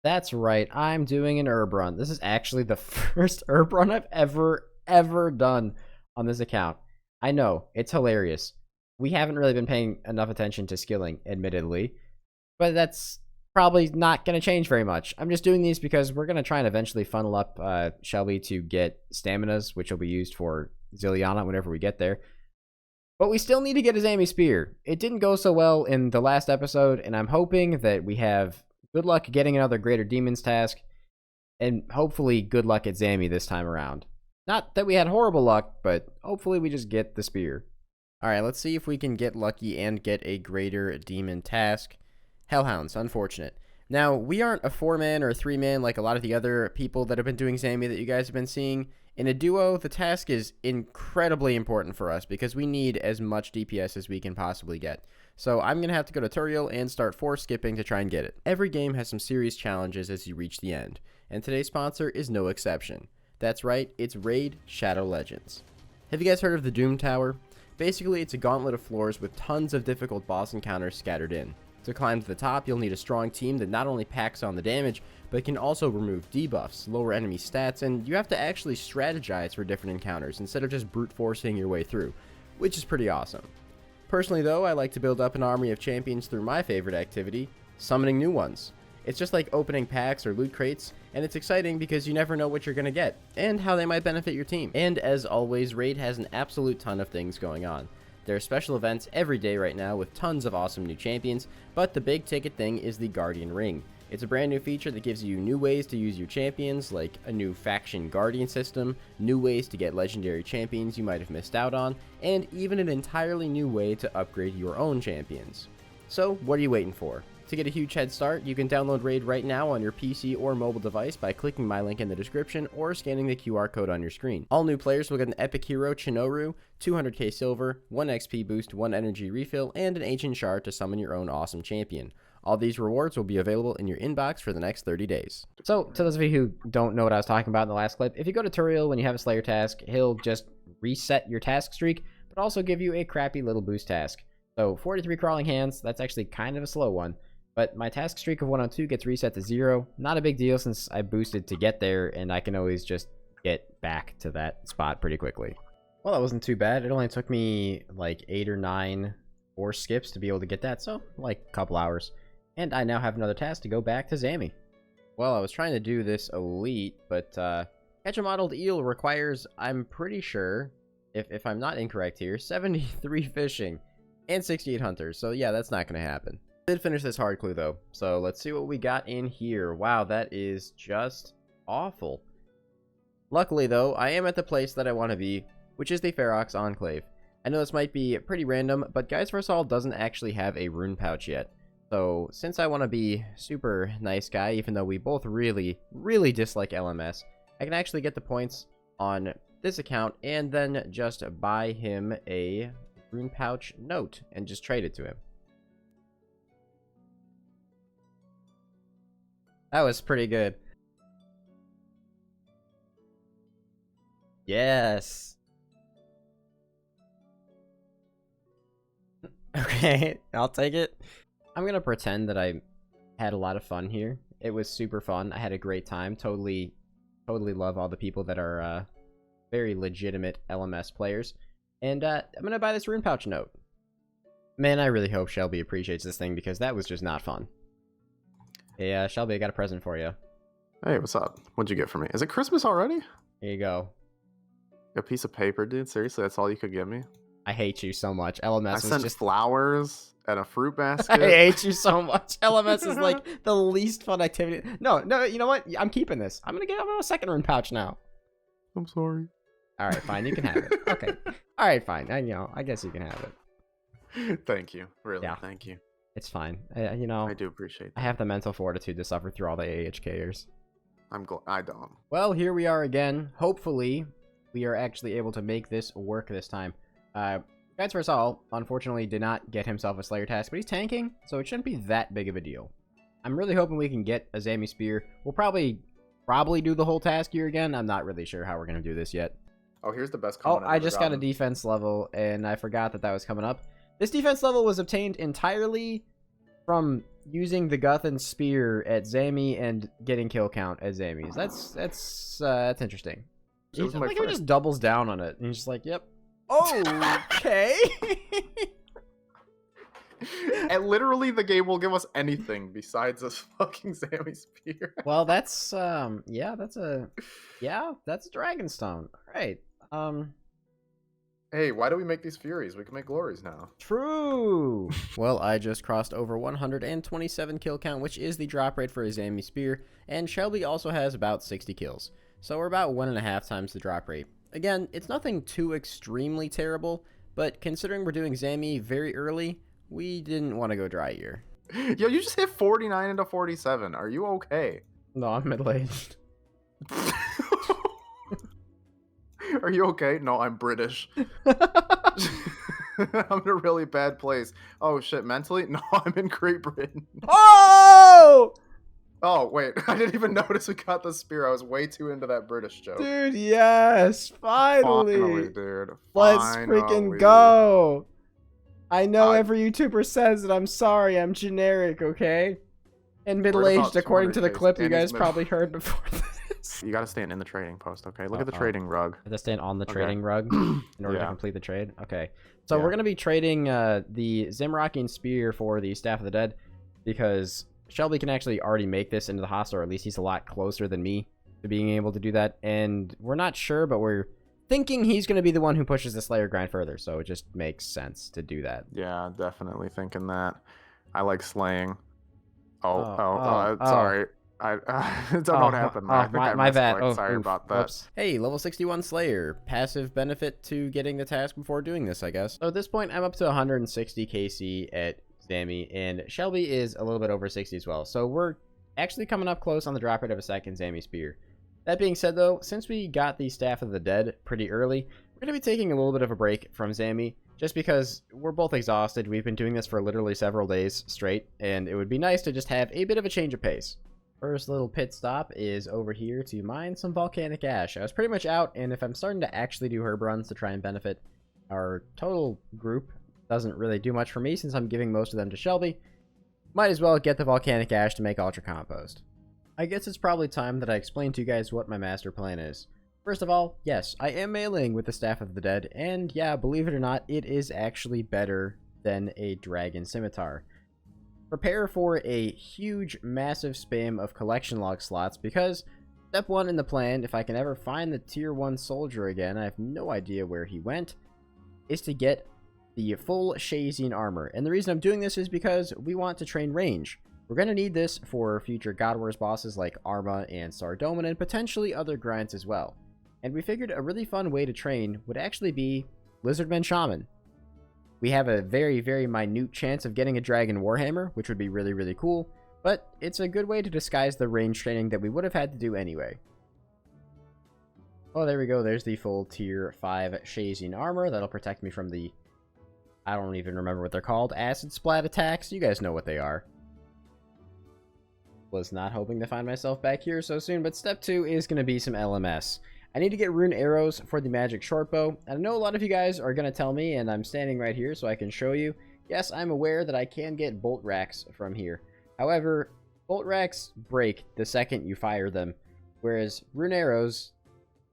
That's right, I'm doing an herb run. This is actually the first herb run I've ever done on this account. I know, it's hilarious. We haven't really been paying enough attention to skilling, admittedly, but that's probably not going to change very much. I'm just doing these because we're going to try and eventually funnel up Shelby to get staminas, which will be used for Zilliana whenever we get there. But we still need to get a Zami Spear. It didn't go so well in the last episode, and I'm hoping that we have good luck getting another Greater Demons task, and hopefully good luck at Zami this time around. Not that we had horrible luck, but hopefully we just get the spear. Alright, let's see if we can get lucky and get a Greater Demon task. Hellhounds, unfortunate. Now, we aren't a 4-man or a 3-man like a lot of the other people that have been doing Zami that you guys have been seeing. In a duo, the task is incredibly important for us because we need as much DPS as we can possibly get. So I'm going to have to go to Turiel and start force skipping to try and get it. Every game has some serious challenges as you reach the end, and today's sponsor is no exception. That's right, it's Raid Shadow Legends. Have you guys heard of the Doom Tower? Basically, it's a gauntlet of floors with tons of difficult boss encounters scattered in. To climb to the top, you'll need a strong team that not only packs on the damage, but can also remove debuffs, lower enemy stats, and you have to actually strategize for different encounters instead of just brute forcing your way through, which is pretty awesome. Personally though, I like to build up an army of champions through my favorite activity, summoning new ones. It's just like opening packs or loot crates, and it's exciting because you never know what you're gonna get, and how they might benefit your team. And as always, Raid has an absolute ton of things going on. There are special events every day right now with tons of awesome new champions, but the big ticket thing is the Guardian Ring. It's a brand new feature that gives you new ways to use your champions, like a new faction guardian system, new ways to get legendary champions you might have missed out on, and even an entirely new way to upgrade your own champions. So, what are you waiting for? To get a huge head start, you can download Raid right now on your PC or mobile device by clicking my link in the description or scanning the QR code on your screen. All new players will get an epic hero, Chinoru, 200k silver, 1 XP boost, 1 energy refill, and an ancient shard to summon your own awesome champion. All these rewards will be available in your inbox for the next 30 days. So, to those of you who don't know what I was talking about in the last clip, if you go to Turiel when you have a Slayer task, he'll just reset your task streak, but also give you a crappy little boost task. So, 43 crawling hands, that's actually kind of a slow one. But my task streak of 102 gets reset to 0. Not a big deal since I boosted to get there, and I can always just get back to that spot pretty quickly. Well, that wasn't too bad. It only took me like 8 or 9 force skips to be able to get that, so like a couple hours. And I now have another task to go back to Zami. Well, I was trying to do this elite, but catch a modeled eel requires, I'm pretty sure, if I'm not incorrect here, 73 fishing and 68 hunters. So yeah, that's not going to happen. Did finish this hard clue though, so let's see what we got in here. Wow, that is just awful. Luckily though, I am at the place that I want to be, which is the Ferox Enclave. I know this might be pretty random, but Guys vs All doesn't actually have a rune pouch yet. So since I want to be super nice guy, even though we both really dislike LMS, I can actually get the points on this account and then just buy him a rune pouch note and just trade it to him. That was pretty good. Yes. Okay, I'll take it. I'm gonna pretend that I had a lot of fun here. It was super fun. I had a great time. Totally love all the people that are very legitimate LMS players. And I'm gonna buy this rune pouch note. Man, I really hope Shelby appreciates this thing because that was just not fun. Hey, Shelby, I got a present for you. Hey, what's up? What'd you get for me? Is it Christmas already? Here you go. A piece of paper, dude? Seriously, that's all you could give me? I hate you so much. LMS I was sent just flowers and a fruit basket. I hate you so much. LMS is like the least fun activity. No, you know what? I'm keeping this. I'm gonna get a second rune pouch now. I'm sorry. All right, fine. You can have it. Okay. All right, fine. I guess you can have it. Thank you. Really, Yeah. thank you. It's fine. You know, I do appreciate that. I have the mental fortitude to suffer through all the AHKers. I don't. Well, here we are again. Hopefully, we are actually able to make this work this time. Guys vs All, unfortunately, did not get himself a Slayer task, but he's tanking, so it shouldn't be that big of a deal. I'm really hoping we can get a Zami Spear. We'll probably do the whole task here again. I'm not really sure how we're going to do this yet. Oh, here's the best Oh, comment. I just got a defense level, and I forgot that was coming up. This defense level was obtained entirely from using the Guthan spear at Zami and getting kill count at Zami's. That's interesting. It was my He friend. just doubles down on it, and he's just like, "Yep, okay." And literally, the game will give us anything besides this fucking Sammy spear. Well, that's that's a Dragonstone. All right. Hey, why do we make these Furies? We can make Glories now. True. Well, I just crossed over 127 kill count, which is the drop rate for a Zami spear, and Shelby also has about 60 kills. So we're about 1.5 times the drop rate. Again, it's nothing too extremely terrible, but considering we're doing Zami very early, we didn't want to go dry here. Yo, you just hit 49 into 47. Are you okay? No, I'm middle-aged. Are you okay? No, I'm British. I'm in a really bad place. Oh shit, mentally? No, I'm in Great Britain. Oh! Oh, wait. I didn't even notice we got the spear. I was way too into that British joke. Dude, yes! Finally! Finally, dude. Let's freaking Finally. go! I know every YouTuber says that I'm sorry, I'm generic, okay? And middle-aged, according to the clip you guys probably heard before this. You gotta stand in the trading post, okay? Look at the trading rug. I have to stand on the trading rug in order to complete the trade? Okay. So we're going to be trading the Zimrocking Spear for the Staff of the Dead, because Shelby can actually already make this into the hostile, or at least he's a lot closer than me to being able to do that. And we're not sure, but we're thinking he's going to be the one who pushes the Slayer grind further, so it just makes sense to do that. Yeah, definitely thinking that. I like slaying. Sorry. I don't know what happened there. I think I my bad. misclicked. Sorry about that. Whoops. Hey, level 61 Slayer. Passive benefit to getting the task before doing this, I guess. So at this point, I'm up to 160 KC at Zami, and Shelby is a little bit over 60 as well. So we're actually coming up close on the drop rate of a second Zami Spear. That being said, though, since we got the Staff of the Dead pretty early, we're going to be taking a little bit of a break from Zami, just because we're both exhausted. We've been doing this for literally several days straight, and it would be nice to just have a bit of a change of pace. First little pit stop is over here to mine some volcanic ash. I was pretty much out, and if I'm starting to actually do herb runs to try and benefit our total group, doesn't really do much for me since I'm giving most of them to Shelby. Might as well get the volcanic ash to make ultra compost. I guess it's probably time that I explain to you guys what my master plan is. First of all, yes, I am meleeing with the Staff of the Dead, and yeah, believe it or not, it is actually better than a dragon scimitar. Prepare for a huge, massive spam of collection log slots, because step 1 in the plan, if I can ever find the tier 1 soldier again, I have no idea where he went, is to get the full Shazian armor. And the reason I'm doing this is because we want to train range. We're going to need this for future God Wars bosses like Arma and Sardomin, and potentially other grinds as well. And we figured a really fun way to train would actually be Lizardman Shaman. We have a very, very minute chance of getting a Dragon Warhammer, which would be really, really cool, but it's a good way to disguise the range training that we would have had to do anyway. Oh, there we go. There's the full tier 5 Shazian armor. That'll protect me from the, I don't even remember what they're called, acid splat attacks. You guys know what they are. Was not hoping to find myself back here so soon, but step 2 is going to be some LMS. I need to get rune arrows for the magic shortbow, and I know a lot of you guys are going to tell me, and I'm standing right here so I can show you. Yes, I'm aware that I can get bolt racks from here. However, bolt racks break the second you fire them, whereas rune arrows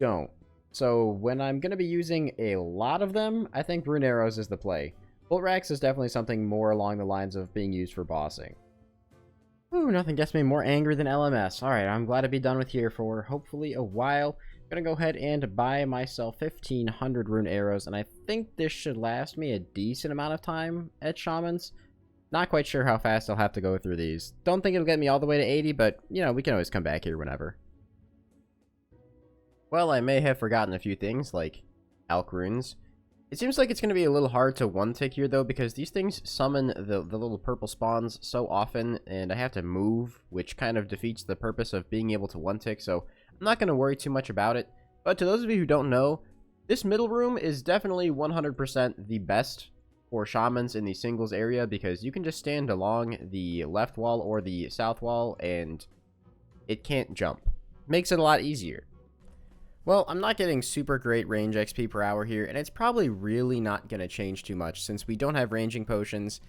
don't. So when I'm going to be using a lot of them, I think rune arrows is the play. Bolt racks is definitely something more along the lines of being used for bossing. Ooh, nothing gets me more angry than LMS. Alright, I'm glad to be done with here for hopefully a while. I'm gonna go ahead and buy myself 1,500 rune arrows, and I think this should last me a decent amount of time at Shamans. Not quite sure how fast I'll have to go through these. Don't think it'll get me all the way to 80, but, you know, we can always come back here whenever. Well, I may have forgotten a few things, like Alk runes. It seems like it's going to be a little hard to one-tick here, though, because these things summon the little purple spawns so often, and I have to move, which kind of defeats the purpose of being able to one-tick, so I'm not going to worry too much about it. But to those of you who don't know, this middle room is definitely 100% the best for shamans in the singles area, because you can just stand along the left wall or the south wall, and it can't jump. Makes it a lot easier. Well, I'm not getting super great range XP per hour here, and it's probably really not going to change too much since we don't have ranging potions.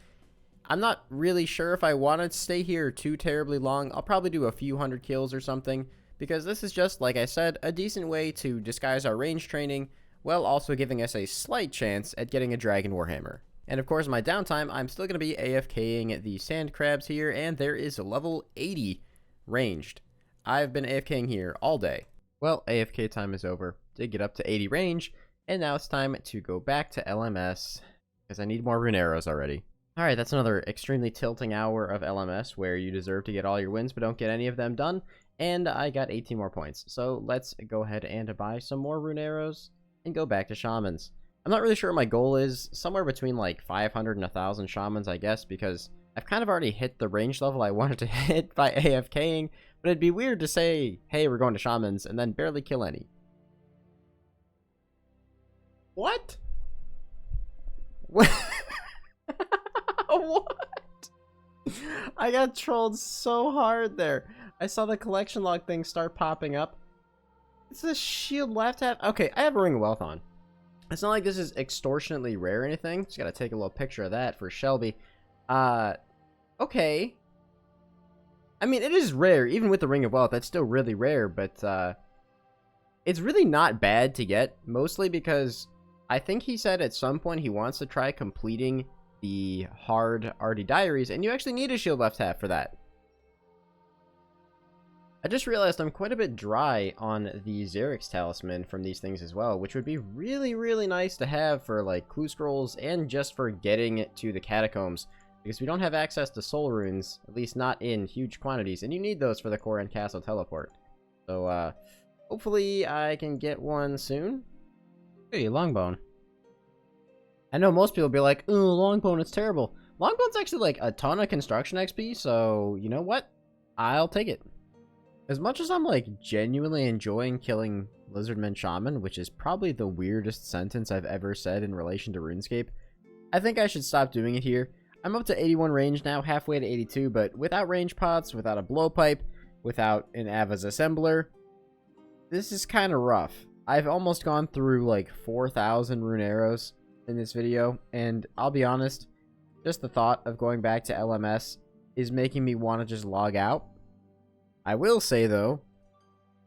I'm not really sure if I want to stay here too terribly long. I'll probably do a few hundred kills or something, because this is just, like I said, a decent way to disguise our range training, while also giving us a slight chance at getting a Dragon Warhammer. And of course, in my downtime, I'm still going to be AFKing the sand crabs here, and there is a level 80 ranged. I've been AFKing here all day. Well, AFK time is over. Did get up to 80 range, and now it's time to go back to LMS, because I need more rune arrows already. Alright, that's another extremely tilting hour of LMS, where you deserve to get all your wins, but don't get any of them done, and I got 18 more points. So let's go ahead and buy some more rune arrows, and go back to shamans. I'm not really sure what my goal is, somewhere between like 500 and 1,000 shamans, I guess, because I've kind of already hit the range level I wanted to hit by AFKing, but it'd be weird to say, hey, we're going to shamans, and then barely kill any. What? What? What? I got trolled so hard there. I saw the collection log thing start popping up. It's a shield left half. Okay, I have a ring of wealth on. It's not like this is extortionately rare or anything. Just gotta take a little picture of that for Shelby. Okay. I mean, it is rare. Even with the Ring of Wealth, that's still really rare, but, it's really not bad to get. Mostly because I think he said at some point he wants to try completing the hard RD Diaries, and you actually need a shield left half for that. I just realized I'm quite a bit dry on the Xerix Talisman from these things as well, which would be really, really nice to have for, like, clue scrolls and just for getting to the catacombs, because we don't have access to soul runes, at least not in huge quantities, and you need those for the core and castle teleport. So, hopefully I can get one soon. Hey, Longbone. I know most people will be like, oh, Longbone, it's terrible. Longbone's actually, like, a ton of construction XP, so, you know what? I'll take it. As much as I'm, like, genuinely enjoying killing Lizardman Shaman, which is probably the weirdest sentence I've ever said in relation to RuneScape, I think I should stop doing it here. I'm up to 81 range now, halfway to 82, but without range pots, without a blowpipe, without an Ava's Assembler, this is kind of rough. I've almost gone through, like, 4,000 rune arrows in this video, and I'll be honest, just the thought of going back to LMS is making me want to just log out. I will say, though,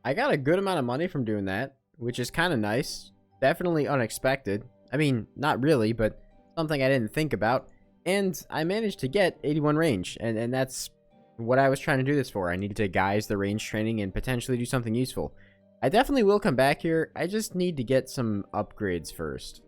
I got a good amount of money from doing that, which is kind of nice. Definitely unexpected. I mean, not really, but something I didn't think about. And I managed to get 81 range, and that's what I was trying to do this for. I needed to guise the range training and potentially do something useful. I definitely will come back here. I just need to get some upgrades first.